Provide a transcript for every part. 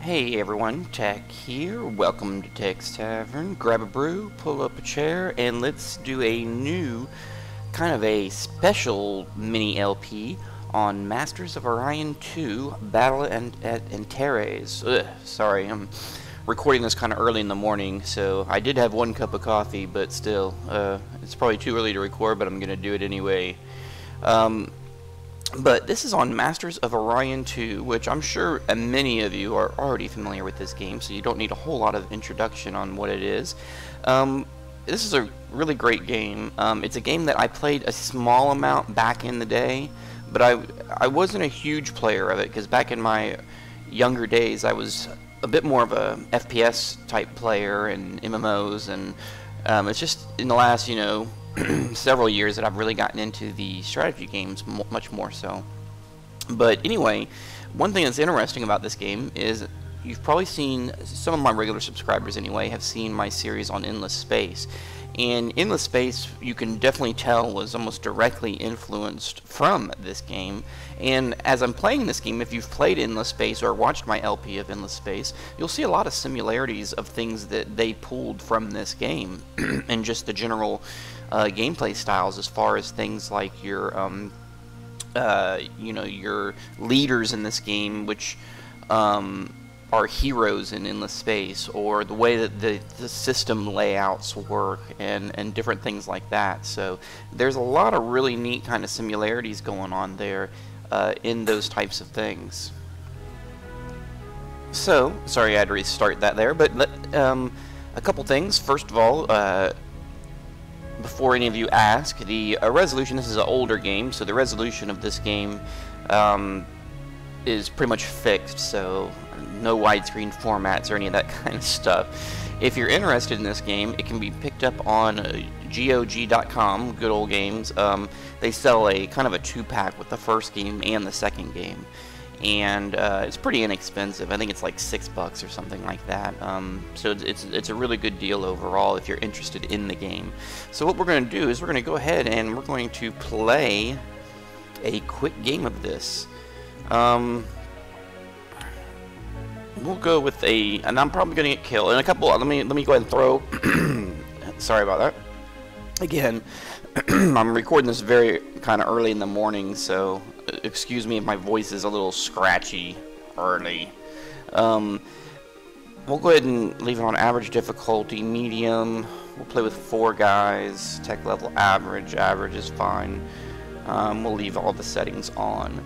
Hey everyone, Tech here. Welcome to Tech's Tavern. Grab a brew, pull up a chair, and let's do a new, kind of a special mini LP on Masters of Orion 2, Battle at Antares. Sorry, I'm recording this kind of early in the morning, so I did have one cup of coffee, but still, it's probably too early to record, but I'm going to do it anyway. But this is on Masters of Orion 2, which I'm sure many of you are already familiar with this game, so you don't need a whole lot of introduction on what it is. This is a really great game. It's a game that I played a small amount back in the day, but I wasn't a huge player of it, because back in my younger days I was a bit more of a FPS type player and MMOs, and it's just in the last, several years that I've really gotten into the strategy games much more so. But anyway, one thing that's interesting about this game is you've probably seen, some of my regular subscribers anyway, have seen my series on Endless Space. And Endless Space, you can definitely tell, was almost directly influenced from this game. And as I'm playing this game, if you've played Endless Space or watched my LP of Endless Space, you'll see a lot of similarities of things that they pulled from this game and just the general gameplay styles, as far as things like your your leaders in this game, which are heroes in Endless Space, or the way that the system layouts work, and different things like that. So there's a lot of really neat kind of similarities going on there in those types of things. So sorry I had to restart that there, but a couple things. First of all, before any of you ask, the resolution, this is an older game, so the resolution of this game is pretty much fixed, so no widescreen formats or any of that kind of stuff. If you're interested in this game, it can be picked up on GOG.com, Good Old Games. They sell a kind of a 2-pack with the first game and the second game. And it's pretty inexpensive. I think it's like $6 or something like that. So it's a really good deal overall if you're interested in the game. So what we're going to do is we're going to go ahead and we're going to play a quick game of this. We'll go with and I'm probably going to get killed. And a couple. Let me go ahead and throw. Sorry about that. Again, I'm recording this very kind of early in the morning, so excuse me if my voice is a little scratchy early. We'll go ahead and leave it on average difficulty, medium. We'll play with 4 guys. Tech level average. Average is fine. We'll leave all the settings on.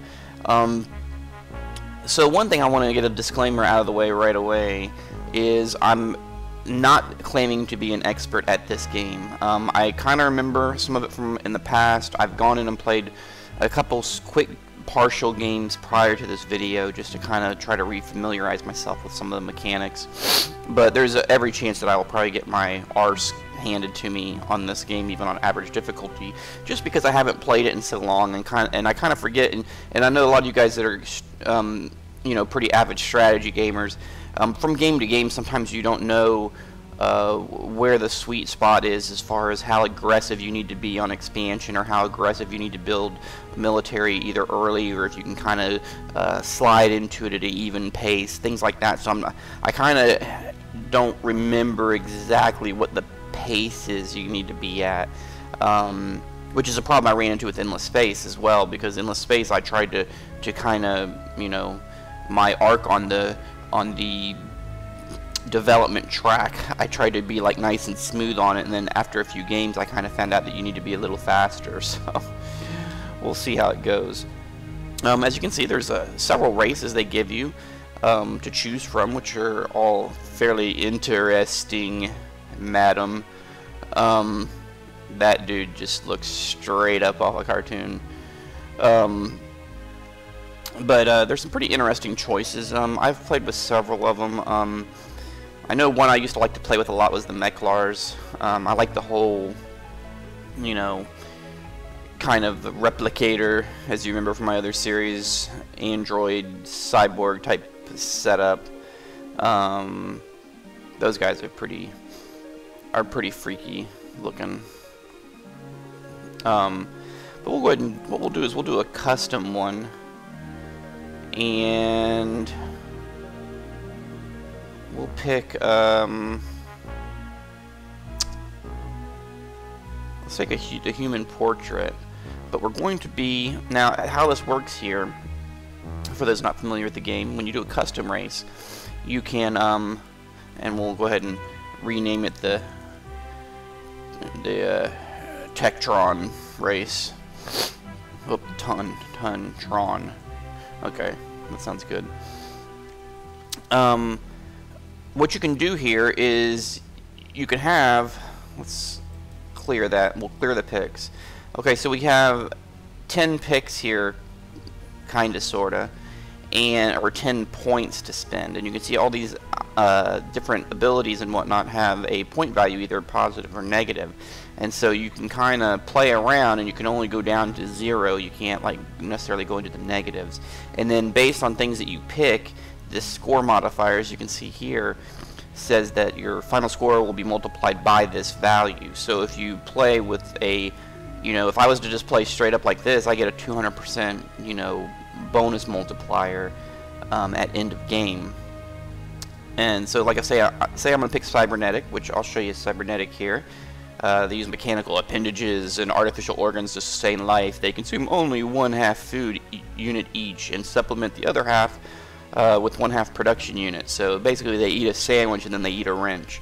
So one thing I want to get a disclaimer out of the way right away is I'm not claiming to be an expert at this game. I kind of remember some of it from in the past. I've gone in and played a couple quick partial games prior to this video just to kind of try to refamiliarize myself with some of the mechanics. But there's every chance that I will probably get my arse handed to me on this game, even on average difficulty, just because I haven't played it in so long, and I kind of forget. And I know a lot of you guys that are pretty avid strategy gamers. From game to game, sometimes you don't know where the sweet spot is as far as how aggressive you need to be on expansion, or how aggressive you need to build military either early, or if you can kind of slide into it at an even pace, things like that. So I kind of don't remember exactly what the pace is you need to be at, which is a problem I ran into with Endless Space as well, because Endless Space I tried to kind of, my arc on the development track, I tried to be like nice and smooth on it, and then after a few games I kind of found out that you need to be a little faster. So we'll see how it goes. As you can see, there's several races they give you to choose from, which are all fairly interesting, madam. That dude just looks straight up off a cartoon. But there's some pretty interesting choices. I've played with several of them. I know one I used to like to play with a lot was the Mechlars. I like the whole, kind of replicator, as you remember from my other series, android cyborg type setup. Those guys are pretty freaky looking. But we'll go ahead and what we'll do is we'll do a custom one. And we'll pick, let's take a human portrait. But we're going to be, now how this works here, for those not familiar with the game, when you do a custom race, you can, and we'll go ahead and rename it the Tektron race. Oh, Tron. Okay, that sounds good. What you can do here is you can have, let's clear that, we'll clear the picks. Okay, so we have 10 picks here, kinda, sorta, or 10 points to spend, and you can see all these different abilities and whatnot have a point value, either positive or negative, and so you can kind of play around, and you can only go down to 0. You can't like necessarily go into the negatives, and then based on things that you pick, the score modifier, as you can see here, says that your final score will be multiplied by this value. So if you play with a, you know, if I was to just play straight up like this, I get a 200%, you know, bonus multiplier at end of game. And so, like I say I'm going to pick cybernetic, which I'll show you cybernetic here. They use mechanical appendages and artificial organs to sustain life. They consume only 1/2 food unit each and supplement the other half with 1/2 production unit. So basically they eat a sandwich and then they eat a wrench.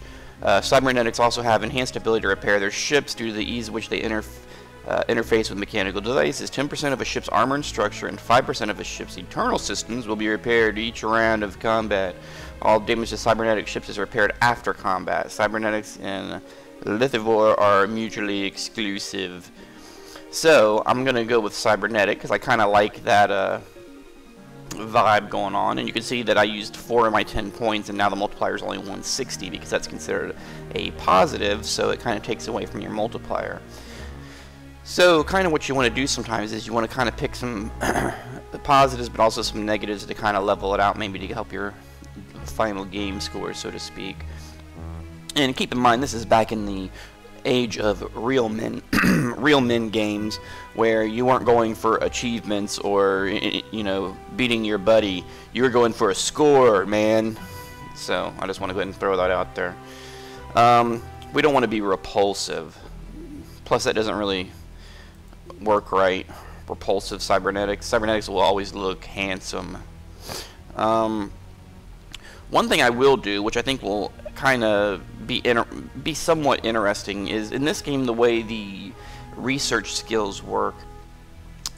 Cybernetics also have enhanced ability to repair their ships due to the ease with which they interface with mechanical devices. 10% of a ship's armor and structure and 5% of a ship's internal systems will be repaired each round of combat. All damage to cybernetic ships is repaired after combat. Cybernetics and Lithivore are mutually exclusive. So I'm going to go with cybernetic because I kind of like that vibe going on, and you can see that I used 4 of my 10 points, and now the multiplier is only 160 because that's considered a positive, so it kind of takes away from your multiplier. So kind of what you want to do sometimes is you want to kind of pick some positives but also some negatives to kind of level it out, maybe to help your final game score, so to speak. And keep in mind, this is back in the age of real men real men games, where you weren't going for achievements or, you know, beating your buddy. You were going for a score, man. So I just want to go ahead and throw that out there. We don't want to be repulsive, plus that doesn't really work right. Repulsive cybernetics will always look handsome. One thing I will do, which I think will kind of be somewhat interesting, is in this game the way the research skills work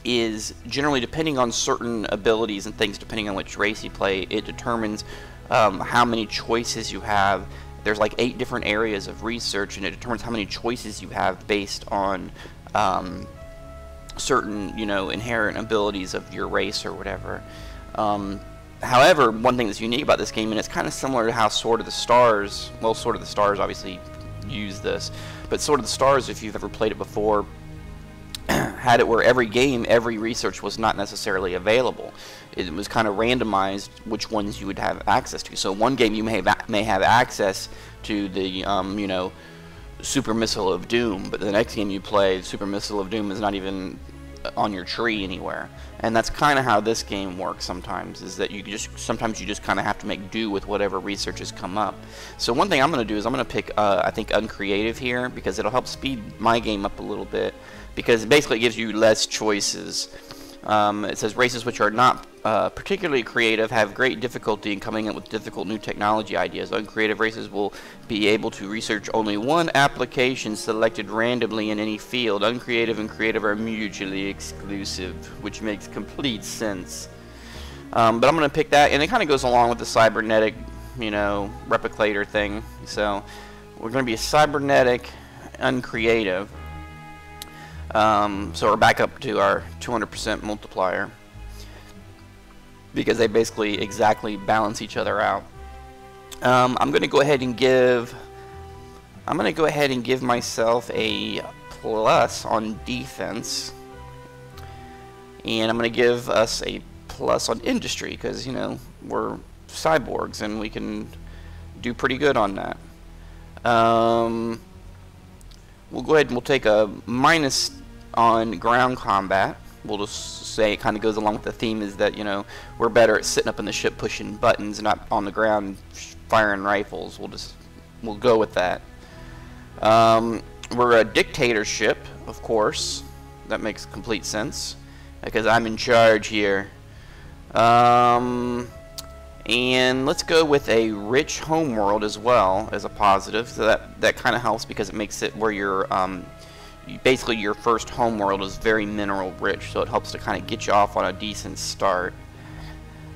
is generally depending on certain abilities and things, depending on which race you play, it determines how many choices you have. There's like 8 different areas of research, and it determines how many choices you have based on certain, you know, inherent abilities of your race or whatever. However, one thing that's unique about this game, and it's kind of similar to how Sword of the Stars, well, Sword of the Stars obviously use this, but Sword of the Stars, if you've ever played it before, had it where every game, every research was not necessarily available. It was kind of randomized which ones you would have access to. So one game you may have access to the, you know, Super Missile of Doom, but the next game you play, Super Missile of Doom is not even on your tree anywhere. And that's kind of how this game works sometimes, is that sometimes you just kind of have to make do with whatever research has come up. So one thing I'm going to do is I'm going to pick, I think, Uncreative here, because it'll help speed my game up a little bit, because basically it gives you less choices. It says races which are not particularly creative have great difficulty in coming up with difficult new technology ideas. Uncreative races will be able to research only one application selected randomly in any field. Uncreative and creative are mutually exclusive, which makes complete sense. But I'm going to pick that, and it kind of goes along with the cybernetic, you know, replicator thing. So we're going to be a cybernetic uncreative. So we're back up to our 200% multiplier, because they basically exactly balance each other out. I'm going to go ahead and give myself a plus on defense, and I'm going to give us a plus on industry, because, you know, we're cyborgs and we can do pretty good on that. We'll go ahead and we'll take a minus on ground combat. We'll just say it kind of goes along with the theme, is that, you know, we're better at sitting up in the ship pushing buttons, not on the ground firing rifles. We'll go with that. We're a dictatorship, of course. That makes complete sense because I'm in charge here. And let's go with a rich homeworld as well as a positive. So that kind of helps because it makes it where you're basically your first homeworld is very mineral rich, so it helps to kind of get you off on a decent start.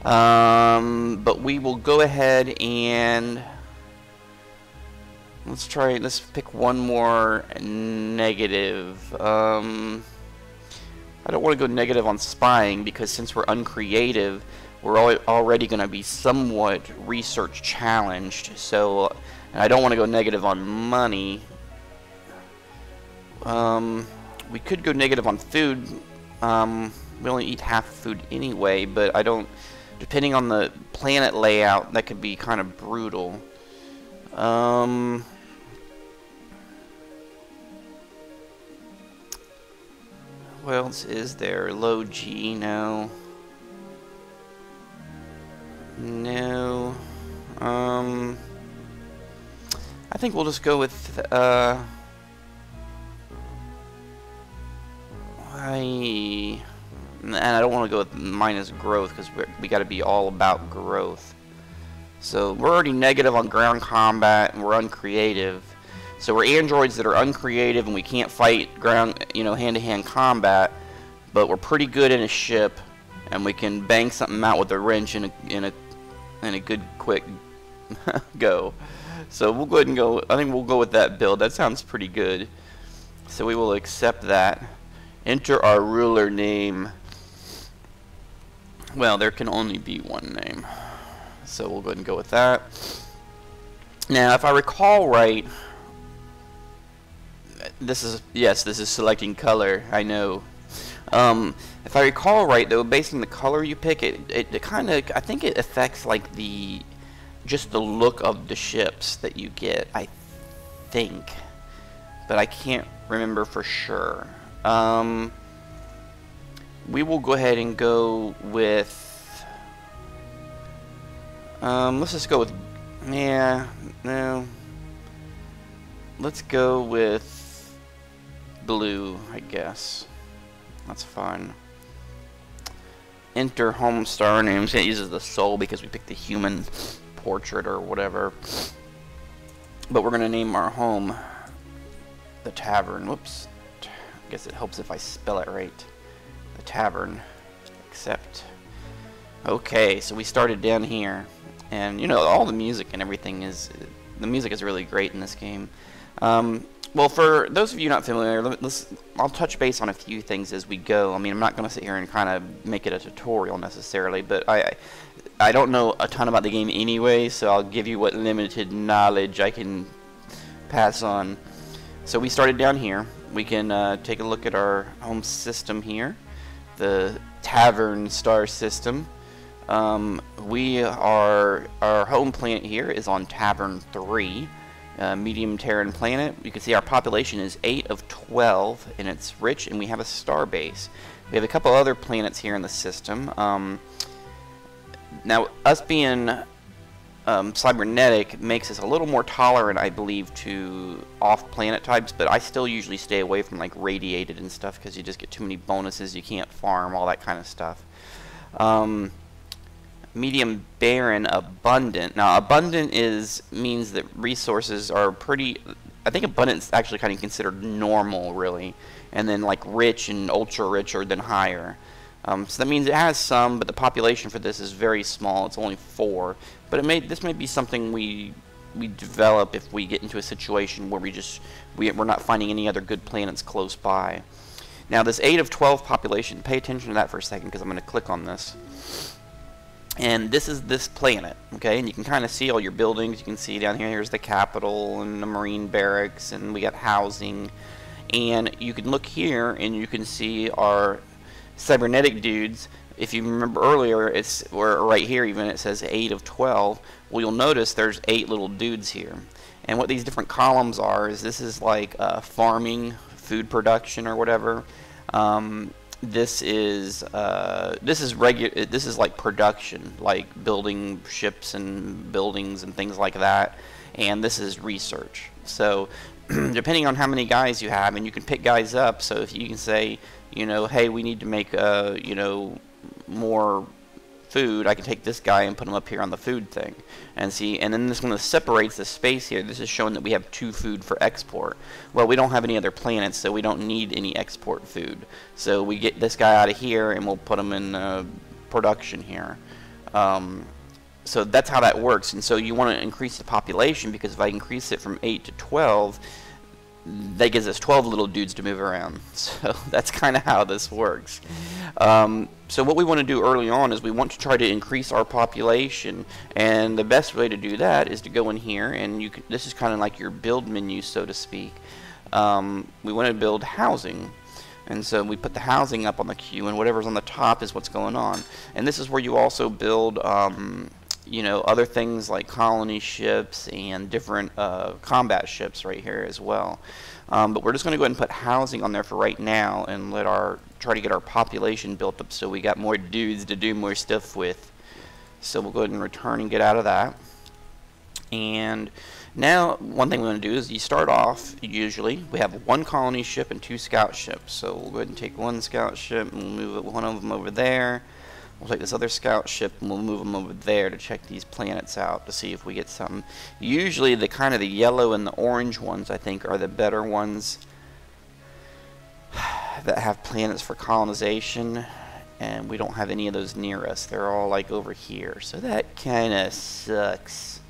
But we will go ahead and let's pick one more negative. I don't want to go negative on spying because since we're uncreative, we're already going to be somewhat research challenged. So I don't want to go negative on money. We could go negative on food. We only eat half food anyway, but I don't. Depending on the planet layout, that could be kind of brutal. What else is there? Low G, no. No. I think we'll just go with, and I don't want to go with minus growth because we got to be all about growth. So we're already negative on ground combat and we're uncreative. So we're androids that are uncreative and we can't fight ground, hand-to-hand combat, but we're pretty good in a ship and we can bang something out with a wrench in a good quick go. So we'll go ahead and go. I think we'll go with that build. That sounds pretty good. So we will accept that. Enter our ruler name. Well, there can only be one name. So we'll go ahead and go with that. Now, if I recall right, this is selecting color. I know. If I recall right, though, based on the color you pick, it kind of, I think it affects like just the look of the ships that you get. I think, but I can't remember for sure. We will go ahead and go with. Let's just go with. Yeah, no. Let's go with blue, I guess. That's fun. Enter home star names. It uses the soul because we picked the human portrait or whatever. But we're gonna name our home the Tavern. Whoops. I guess it helps if I spell it right. The Tavern. Accept. Okay, so we started down here, and all the music and everything is. The music is really great in this game. Well, for those of you not familiar, I'll touch base on a few things as we go. I mean, I'm not going to sit here and kind of make it a tutorial necessarily, but I don't know a ton about the game anyway, so I'll give you what limited knowledge I can pass on. So we started down here. We can take a look at our home system here, the Tavern star system. Our home planet here is on Tavern 3. Medium Terran planet. You can see our population is 8 of 12 and it's rich, and we have a star base. We have a couple other planets here in the system. Now, us being cybernetic makes us a little more tolerant, I believe, to off-planet types, but I still usually stay away from like radiated and stuff because you just get too many bonuses, you can't farm, all that kind of stuff. Medium barren, abundant. Now, abundant means that resources are pretty. I think abundant is actually kind of considered normal, really, and then like rich and ultra rich are then higher. So that means it has some, but the population for this is very small. It's only 4. But this may be something we develop if we get into a situation where we're not finding any other good planets close by. Now, this 8 of 12 population. Pay attention to that for a second because I'm going to click on this. And this is this planet, okay? And you can kind of see all your buildings. You can see down here, here's the capital and the marine barracks, and we got housing. And you can look here, and you can see our cybernetic dudes. If you remember earlier, or right here even, it says 8 of 12. Well, you'll notice there's 8 little dudes here. And what these different columns are is this is like farming, food production, or whatever. this is like production, like building ships and buildings and things like that, and this is research. So depending on how many guys you have, and you can pick guys up, so if you can say, you know, hey, we need to make you know, more food, I can take this guy and put him up here on the food thing and see. And then this one separates the space here. This is showing that we have 2 food for export. Well, we don't have any other planets, so we don't need any export food. So we get this guy out of here and we'll put him in production here. So that's how that works. And so you want to increase the population, because if I increase it from 8 to 12, that gives us 12 little dudes to move around. So that's kind of how this works. So what we want to do early on is we want to try to increase our population, and the best way to do that is to go in here, and you can, this is kind of like your build menu, so to speak. We want to build housing, and so we put the housing up on the queue, and whatever's on the top is what's going on. And this is where you also build you know, other things like colony ships and different combat ships right here as well. But we're just going to go ahead and put housing on there for right now, and let try to get our population built up so we got more dudes to do more stuff with. So we'll go ahead and return and get out of that. And now one thing we want to do is you start off, usually we have 1 colony ship and 2 scout ships. So we'll go ahead and take 1 scout ship and we'll move one of them over there. We'll take this other scout ship and we'll move them over there to check these planets out to see if we get something. Usually the kind of the yellow and the orange ones, I think, are the better ones that have planets for colonization, and we don't have any of those near us. They're all like over here, so that kind of sucks.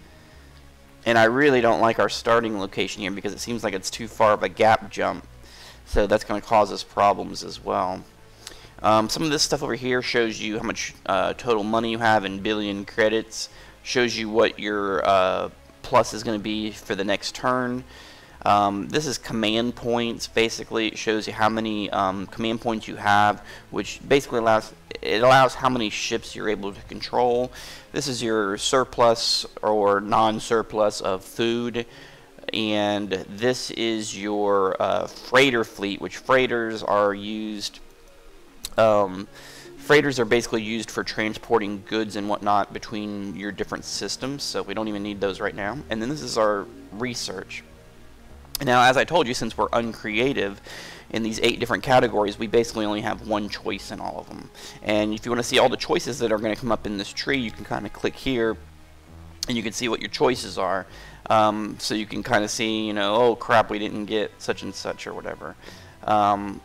And I really don't like our starting location here, because it seems like it's too far of a gap jump, so that's going to cause us problems as well. Some of this stuff over here shows you how much total money you have in billion credits, shows you what your plus is going to be for the next turn. This is command points. Basically, it shows you how many command points you have, which basically allows how many ships you're able to control. This is your surplus or non-surplus of food, and this is your freighter fleet, which freighters are used. Freighters are basically used for transporting goods and whatnot between your different systems, so we don't even need those right now. And then this is our research. Now, as I told you, since we're uncreative in these 8 different categories, we basically only have 1 choice in all of them. And if you want to see all the choices that are going to come up in this tree, you can kind of click here and you can see what your choices are. So you can kind of see, you know, oh crap, we didn't get such and such or whatever.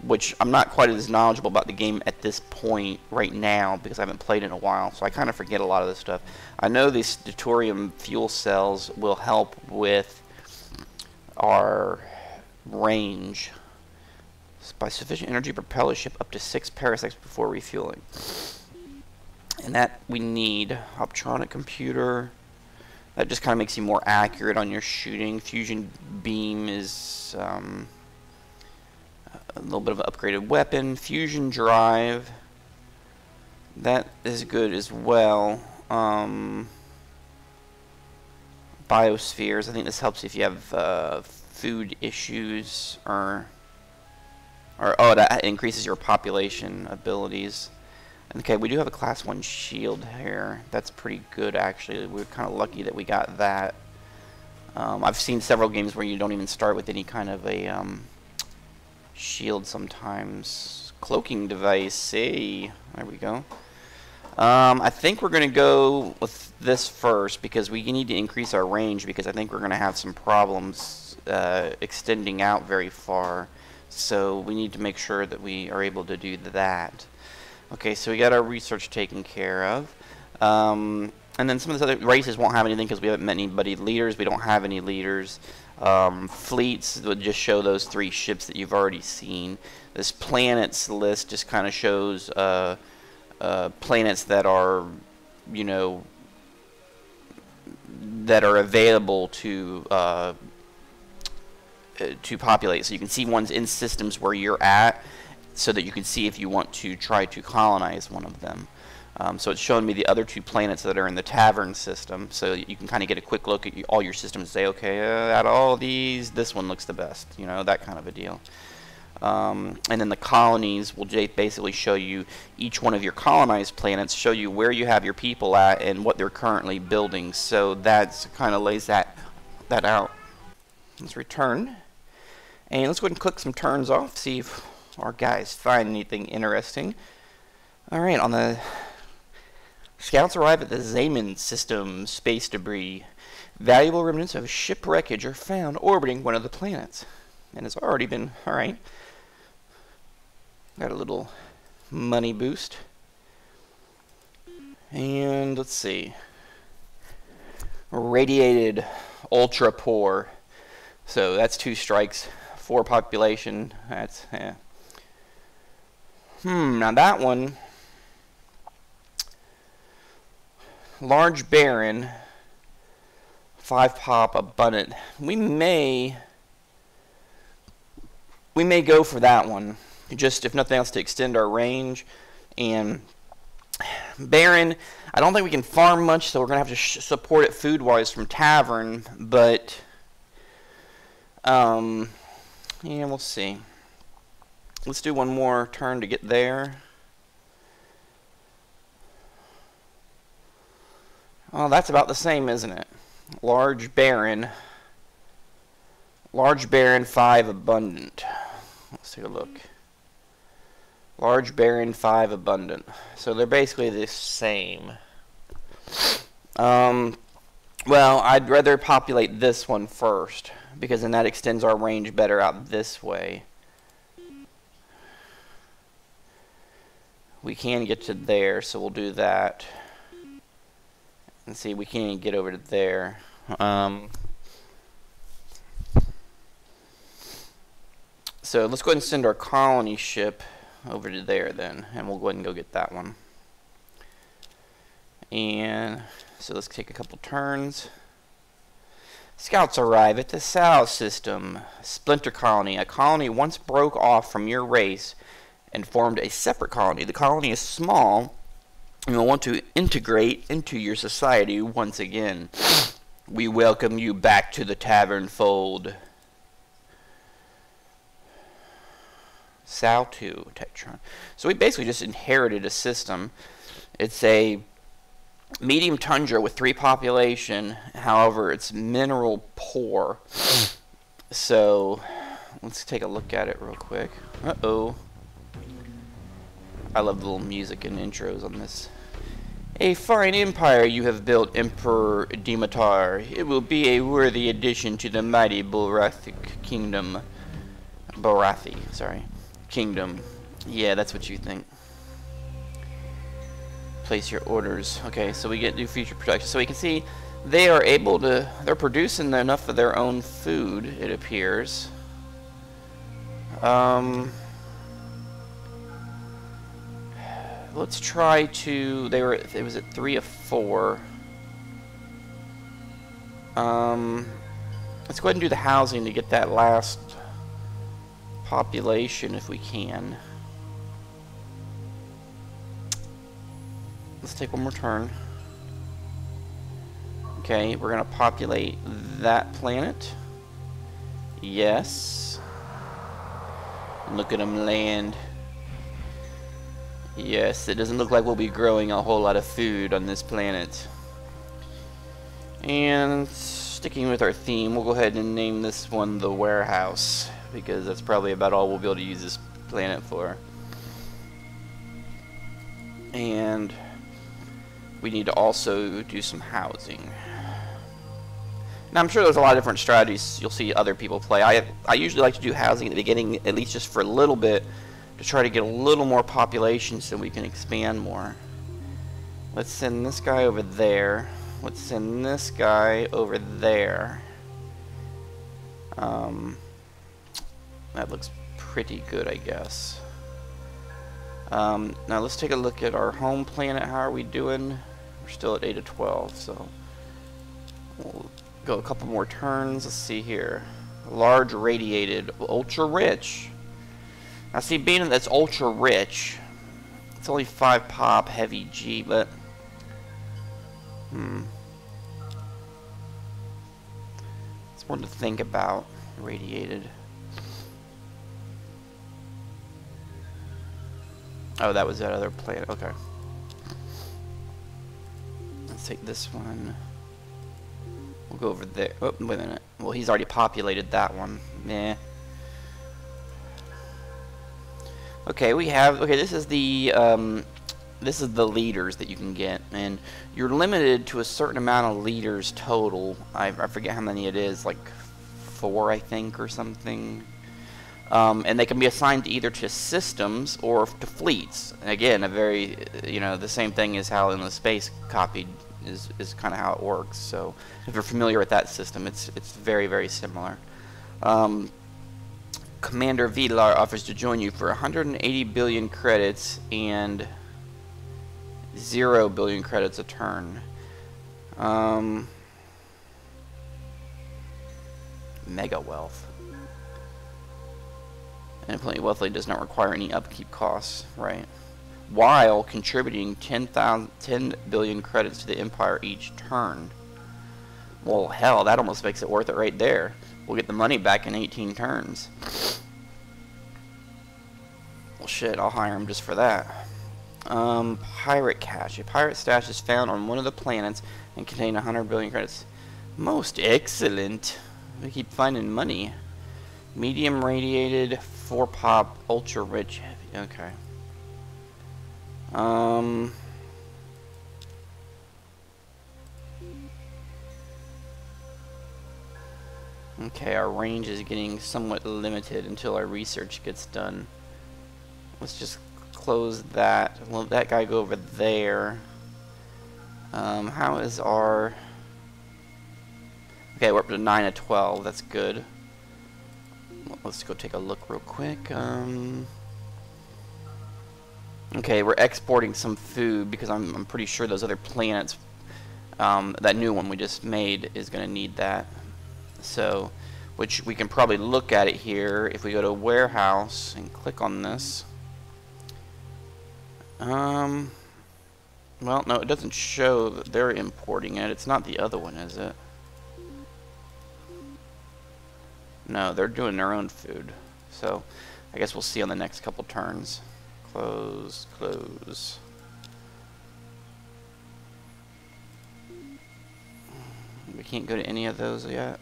Which I'm not quite as knowledgeable about the game at this point right now, because I haven't played in a while, so I kind of forget a lot of this stuff. I know these deuterium fuel cells will help with our range. By sufficient energy, propel a ship up to 6 parsecs before refueling. And that we need. Optronic computer. That just kind of makes you more accurate on your shooting. Fusion beam is a little bit of an upgraded weapon. Fusion drive. That is good as well. Biospheres. I think this helps if you have food issues or oh, that increases your population abilities. Okay, we do have a class 1 shield here. That's pretty good, actually. We're kind of lucky that we got that. I've seen several games where you don't even start with any kind of a shield sometimes. Cloaking device, hey, there we go. I think we're going to go with this first because we need to increase our range, because I think we're going to have some problems extending out very far. So we need to make sure that we are able to do that. Okay, so we got our research taken care of. And then some of these other races won't have anything because we haven't met anybody. Leaders, we don't have any leaders. Fleets would just show those 3 ships that you've already seen. This planets list just kind of shows planets that are, you know, that are available to populate. So you can see ones in systems where you're at, so that you can see if you want to try to colonize one of them. So it's showing me the other 2 planets that are in the tavern system, so you can kind of get a quick look at all your systems and say, okay, out of all these, this one looks the best, you know, that kind of a deal. And then the colonies will basically show you each one of your colonized planets, show you where you have your people at and what they're currently building. So that's kind of lays that out. Let's return. And let's go ahead and click some turns off, see if our guys find anything interesting. Alright, on the scouts arrive at the Zaman system space debris. Valuable remnants of ship wreckage are found orbiting one of the planets. And it's already been, alright. Got a little money boost. And let's see. Radiated ultra poor. So that's 2 strikes. 4 population. That's, yeah. Now that one. Large barren. 5 pop abundant. We may go for that one. Just if nothing else to extend our range. And barren, I don't think we can farm much, so we're gonna have to support it food wise from tavern, but yeah, we'll see. Let's do one more turn to get there. Oh, that's about the same, isn't it? Large barren. Large barren, 5 abundant. Let's take a look. Large barren, 5 abundant. So they're basically the same. Well, I'd rather populate this one first, because then that extends our range better out this way. We can get to there, so we'll do that. And see, we can't even get over to there. So let's go ahead and send our colony ship over to there then, and we'll go ahead and go get that one. And so let's take a couple turns. Scouts arrive at the South System Splinter Colony. A colony once broke off from your race and formed a separate colony. The colony is small and will want to integrate into your society once again. We welcome you back to the tavern fold. Sal 2 Tectron. So we basically just inherited a system. It's a medium tundra with 3 population. However, it's mineral poor. So let's take a look at it real quick. Uh-oh. I love the little music and intros on this. A fine empire you have built, Emperor Dimitar. It will be a worthy addition to the mighty Borathic kingdom. Borathi, sorry. Kingdom. Yeah, that's what you think. Place your orders. Okay, so we get new future production. So we can see they are able to, they're producing enough of their own food, it appears. Let's try to, it was at 3 of 4. Let's go ahead and do the housing to get that last population if we can. Let's take one more turn. Okay, we're gonna populate that planet. Yes. Look at them land. Yes, it doesn't look like we'll be growing a whole lot of food on this planet. And sticking with our theme, we'll go ahead and name this one the warehouse, because that's probably about all we'll be able to use this planet for. And we need to also do some housing. Now I'm sure there's a lot of different strategies you'll see other people play. I usually like to do housing at the beginning, at least just for a little bit, to try to get a little more population so we can expand more. Let's send this guy over there. Let's send this guy over there. That looks pretty good, I guess. Now let's take a look at our home planet. How are we doing? We're still at 8 of 12, so we'll go a couple more turns. Let's see here. Large radiated, ultra rich. Now see, being that's ultra rich, it's only 5 pop, heavy G, but it's one to think about. Radiated. Oh, that was that other planet. Okay. Let's take this one. We'll go over there. Oh, wait a minute. Well, he's already populated that one. Nah. Okay, we have. Okay, this is the leaders that you can get, and you're limited to a certain amount of leaders total. I forget how many it is, like 4, I think, or something. And they can be assigned either to systems or to fleets. And again, a very, the same thing as how in the space copied is kind of how it works. So if you're familiar with that system, it's very, very similar. Commander Vidlar offers to join you for 180 billion credits and 0 billion credits a turn. Mega wealth. And plenty wealthily does not require any upkeep costs, right? While contributing 10 billion credits to the Empire each turn. Well, hell, that almost makes it worth it right there. We'll get the money back in 18 turns. Well, shit, I'll hire him just for that. Pirate cache. A pirate stash is found on one of the planets and contain 100 billion credits. Most excellent. We keep finding money. Medium radiated, 4 pop, ultra rich, heavy. Okay. Okay, our range is getting somewhat limited until our research gets done. Let's just close that. Let that guy go over there. How is our... Okay, we're up to 9 of 12. That's good. Let's go take a look real quick. Okay, we're exporting some food because I'm pretty sure those other planets, that new one we just made, is going to need that. So, which we can probably look at it here if we go to warehouse and click on this. Well, no, it doesn't show that they're importing it. It's not the other one, is it? No, they're doing their own food. So, I guess we'll see on the next couple turns. Close, close. We can't go to any of those yet.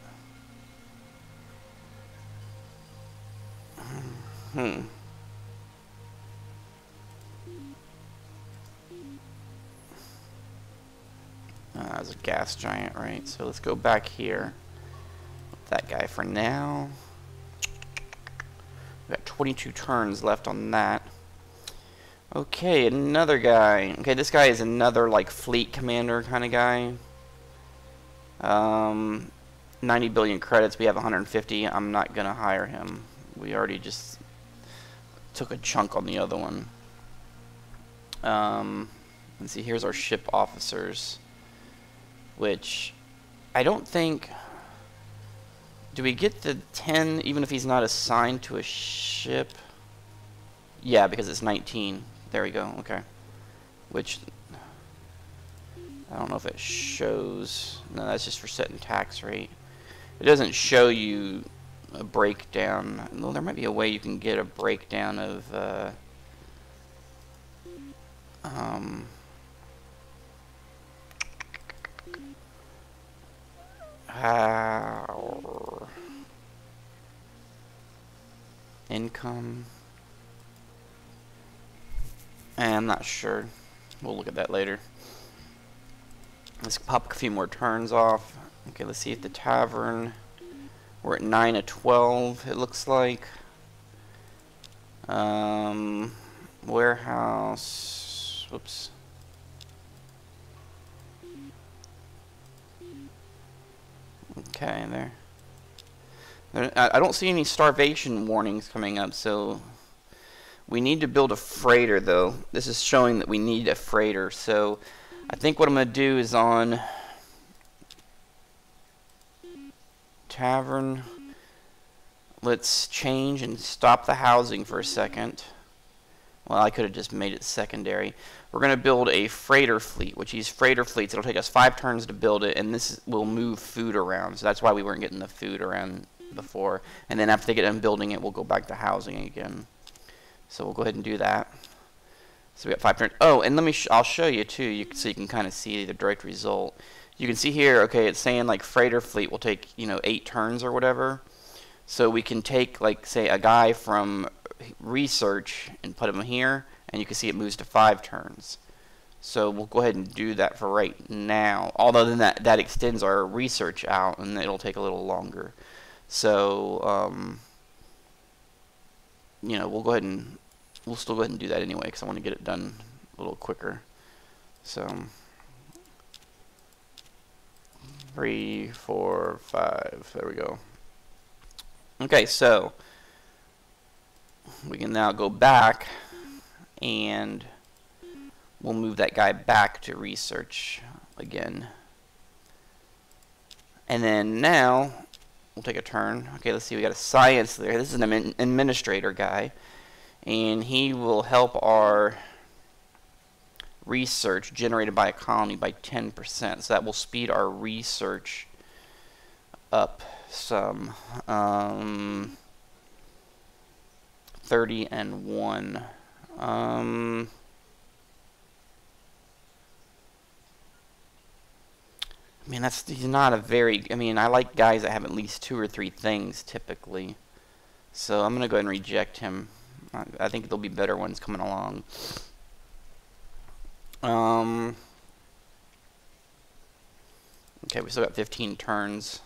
That was a gas giant, right? So let's go back here. That guy for now. We've got 22 turns left on that. Okay, another guy. Okay, this guy is another like fleet commander kind of guy. 90 billion credits. We have 150. I'm not gonna hire him. We already just took a chunk on the other one. Let's see. Here's our ship officers, which I don't think. Do we get the 10 even if he's not assigned to a ship? Yeah, because it's 19. There we go. Okay. Which I don't know if it shows. No, that's just for setting tax rate. It doesn't show you a breakdown. Well, there might be a way you can get a breakdown of income. I'm not sure. We'll look at that later. Let's pop a few more turns off. Okay, let's see if the tavern. We're at 9 of 12, it looks like. Warehouse. Whoops. Okay, there. I don't see any starvation warnings coming up, so we need to build a freighter, though. This is showing that we need a freighter, so I think what I'm going to do is on tavern, let's change and stop the housing for a second. Well, I could have just made it secondary. We're going to build a freighter fleet, which is freighter fleets. It'll take us 5 turns to build it, and this will move food around. So that's why we weren't getting the food around before. And then after they get done building it, we'll go back to housing again. So we'll go ahead and do that. So we got 5 turns. Oh, and I'll show you too, so you can kind of see the direct result. You can see here, okay, it's saying like freighter fleet will take, 8 turns or whatever. So we can take, like, say, a guy from research and put him here, and you can see it moves to 5 turns. So we'll go ahead and do that for right now. Although then that extends our research out, and it'll take a little longer. So, we'll still go ahead and do that anyway, because I want to get it done a little quicker. So 3, 4, 5. There we go. Okay, so we can now go back, and we'll move that guy back to research again. And then now we'll take a turn. Okay, let's see. We got a science there. This is an administrator guy, and he will help our research generated by a colony by 10%. So that will speed our research up some. 30 and 1. I mean, he's not a very, I like guys that have at least 2 or 3 things typically. So I'm going to go ahead and reject him. I think there'll be better ones coming along. Okay, we still got 15 turns.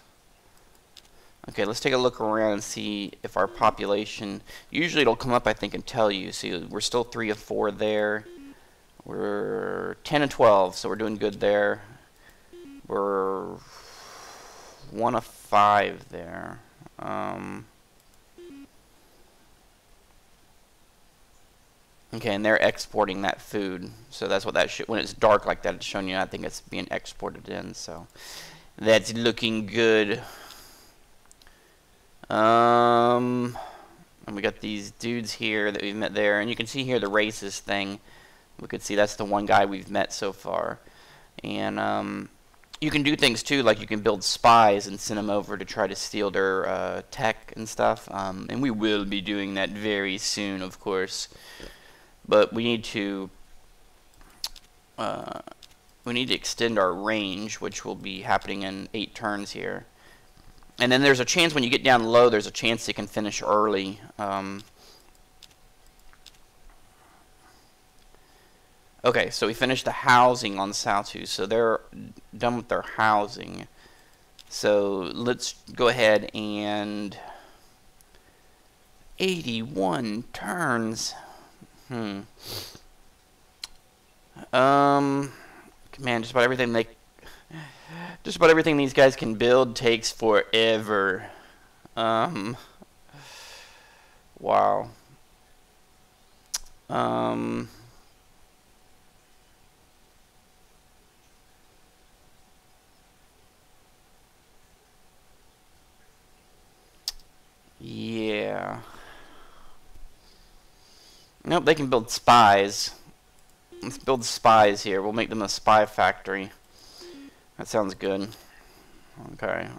Okay, let's take a look around and see if our population, usually it'll come up, I think, and tell you. See, we're still 3 of 4 there. We're 10 and 12, so we're doing good there. We're 1 of 5 there. Okay, and they're exporting that food, so that's what that should. When it's dark like that, it's showing you. I think it's being exported in, so that's looking good. And we got these dudes here that we've met there, and you can see here the racist thing. We could see that's the one guy we've met so far, and you can do things too, like you can build spies and send them over to try to steal their tech and stuff. And we will be doing that very soon, of course. But we need to extend our range, which will be happening in 8 turns here. And then there's a chance when you get down low, there's a chance you can finish early. Okay, so we finished the housing on South 2, so they're done with their housing. So let's go ahead and 81 turns. Man, just about everything these guys can build takes forever. Wow. Yeah. Nope, they can build spies. Let's build spies here. We'll make them a spy factory. That sounds good. Okay.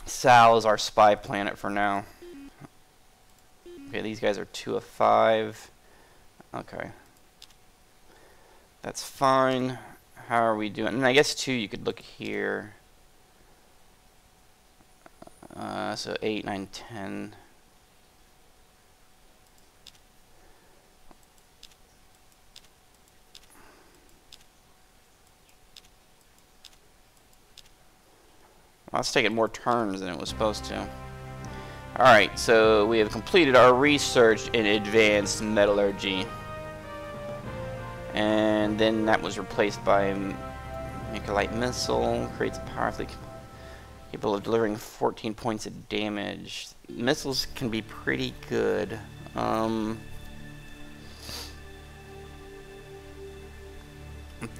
Sal is our spy planet for now. Okay, these guys are 2 of 5. Okay. That's fine. How are we doing? And I guess 2, you could look here. So 8, 9, 10. Well, it's taking more turns than it was supposed to. Alright, so we have completed our research in advanced metallurgy. And then that was replaced by Nikolite missile. Creates powerfully capable of delivering 14 points of damage. Missiles can be pretty good. I'm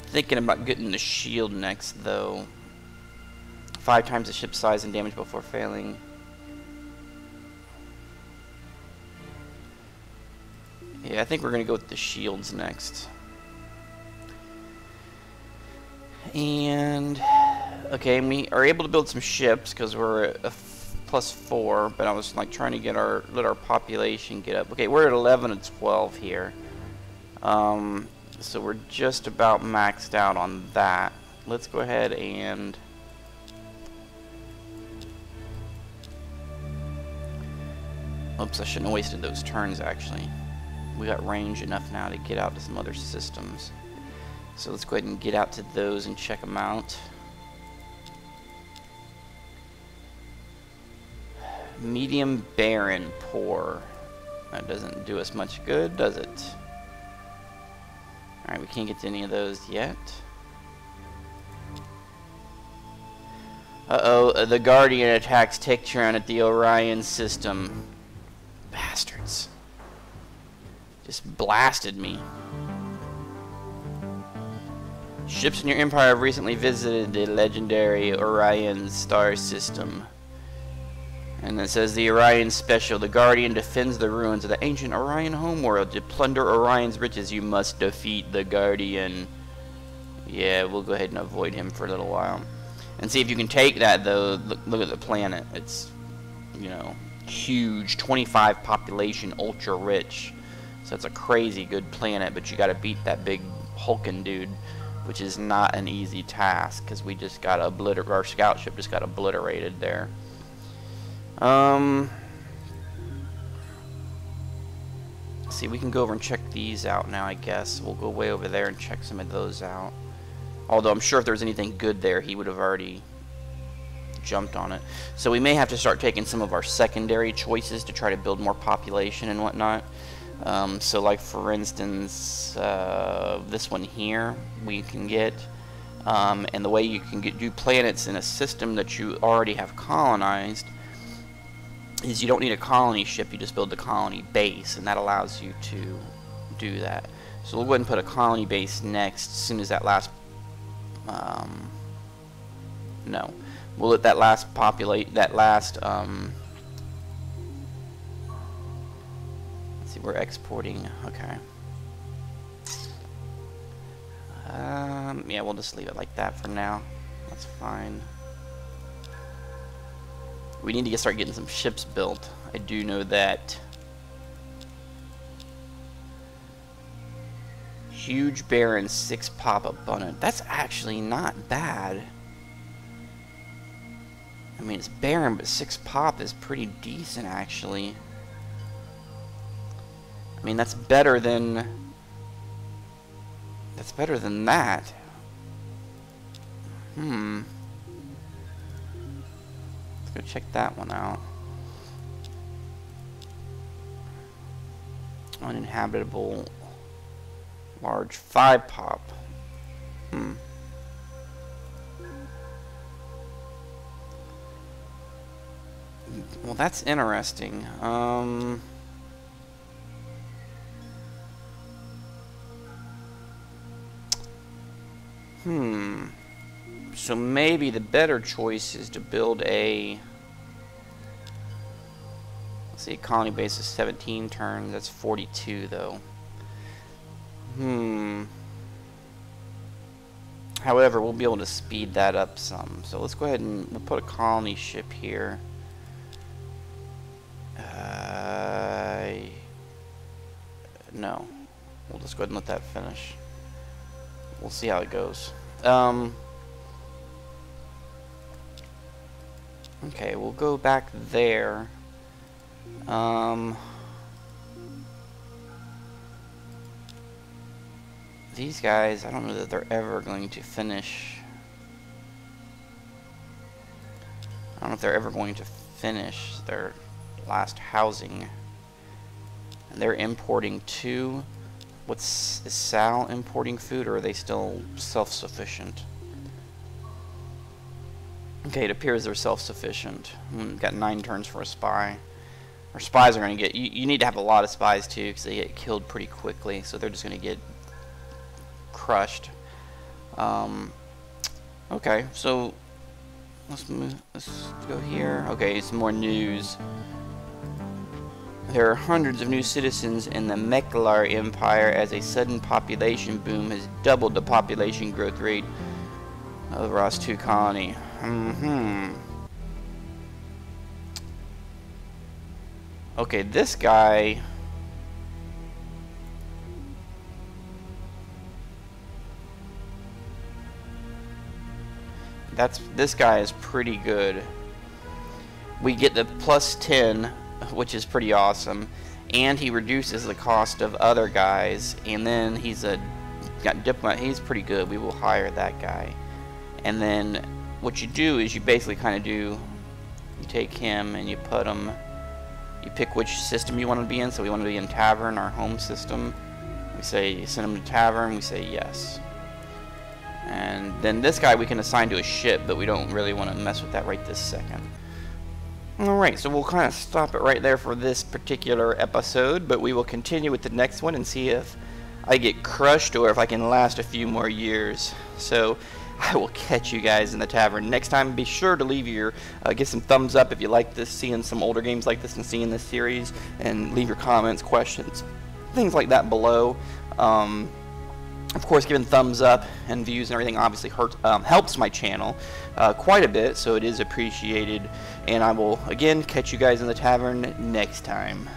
thinking about getting the shield next, though. 5 times the ship's size and damage before failing. Yeah, I think we're going to go with the shields next. And okay, we are able to build some ships because we're a +4, but I was like trying to let our population get up. Okay, we're at 11 and 12 here. So we're just about maxed out on that. Let's go ahead and oops, I shouldn't have wasted those turns actually. We got range enough now to get out to some other systems. So let's go ahead and get out to those and check them out. Medium, barren, poor. That doesn't do us much good, does it? Alright, we can't get to any of those yet. Uh-oh, the Guardian attacks Tectron at the Orion system. Bastards. Just blasted me. Ships in your empire have recently visited the legendary Orion star system. And it says the Orion Special. The Guardian defends the ruins of the ancient Orion homeworld. To plunder Orion's riches, you must defeat the Guardian. Yeah, we'll go ahead and avoid him for a little while. And see if you can take that, though. Look at the planet. It's, you know, huge. 25 population, ultra rich. So it's a crazy good planet, but you gotta beat that big hulking dude, which is not an easy task, because we just got our scout ship just got obliterated there. See, we can go over and check these out now, I guess. We'll go way over there and check some of those out. Although I'm sure if there was anything good there, he would have already jumped on it. So we may have to start taking some of our secondary choices to try to build more population and whatnot. So like for instance, this one here we can get. And the way you can do planets in a system that you already have colonized is you don't need a colony ship, you just build the colony base, and that allows you to do that. So we'll go ahead and put a colony base next as soon as that last no. We'll let that last populate let's see, we're exporting, okay. Yeah, we'll just leave it like that for now. That's fine. We need to start getting some ships built. I do know that. Huge barren, 6 pop abundant. That's actually not bad. I mean, it's barren, but 6 pop is pretty decent, actually. I mean, that's better than that. Go check that one out. Uninhabitable, large, 5 pop. Well, that's interesting. So maybe the better choice is to build a, let's see, colony base is 17 turns. That's 42 though. However, we'll be able to speed that up some. So let's go ahead and we'll put a colony ship here. No. We'll just go ahead and let that finish. We'll see how it goes. Okay, we'll go back there. These guys, I don't know that they're ever going to finish. I don't know if they're ever going to finish their last housing. And they're importing too. Is Sal importing food, or are they still self-sufficient? Okay, it appears they're self-sufficient. Got 9 turns for a spy. Our spies are going to get... You need to have a lot of spies too, because they get killed pretty quickly, so they're just going to get crushed. Okay, so let's go here. Okay, some more news. There are hundreds of new citizens in the Meklar Empire as a sudden population boom has doubled the population growth rate of the Ross 2 colony. Okay, this guy... This guy is pretty good. We get the +10, which is pretty awesome, and he reduces the cost of other guys, and then he's got diplomat. He's pretty good. We will hire that guy. And then what you do is you basically kind of you take him and you put him, you pick which system you want to be in. So we want to be in Tavern, our home system. We say you send him to Tavern, we say yes. And then this guy we can assign to a ship, but we don't really want to mess with that right this second. Alright, so we'll kind of stop it right there for this particular episode, but we will continue with the next one and see if I get crushed or if I can last a few more years. So I will catch you guys in the tavern next time. Be sure to leave your get some thumbs up if you like this, seeing some older games like this and seeing this series, and leave your comments, questions, things like that below. Of course, giving thumbs up and views and everything obviously helps my channel quite a bit, so it is appreciated. And I will, again, catch you guys in the tavern next time.